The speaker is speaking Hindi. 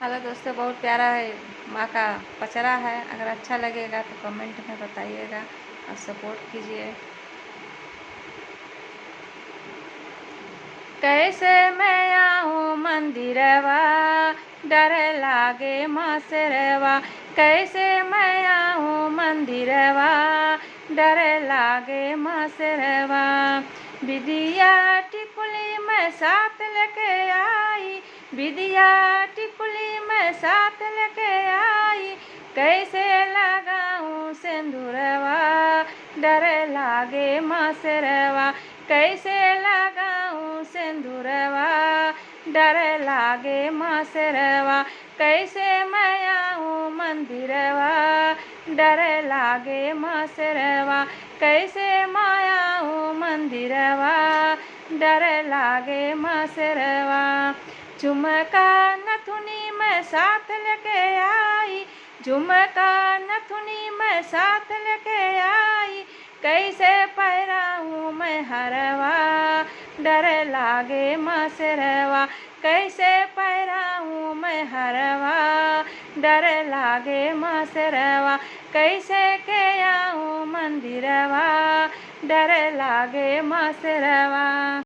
हेलो दोस्तों, बहुत प्यारा है माँ का पचरा है। अगर अच्छा लगेगा तो कमेंट में बताइएगा और सपोर्ट कीजिए। कैसे मैं आऊँ मंदिरवा, डर लागे माँ शेरवा। कैसे मैं आऊँ मंदिरवा, डर लागे माँ शेरवा। विदिया टिकुली मैं साथ लेके आई, विदिया टिकुली मैं साथ लेके आई। कैसे लगाऊँ सिंदूरवा, डर लागे माँ शेरवा। कैसे लगाऊँ सिंदूरवा, डर लागे माँ शेरवा। कैसे मैं आऊँ मंदिरवा, डर लागे माँ शेरवा। कैसे मैं आऊँ मंदिरवा, डर लागे माँ शेरवा। झुमका नथुनी मैं साथ लेके आई, झुमका नथुनी मैं साथ लेके आई। कैसे पैराऊँ मैं हरवा, डर लागे माँ शेरवा। कैसे पैराऊँ मैं हरवा, डर लागे माँ शेरवा। कैसे के आऊँ मंदिरवा, डर लागे माँ शेरवा।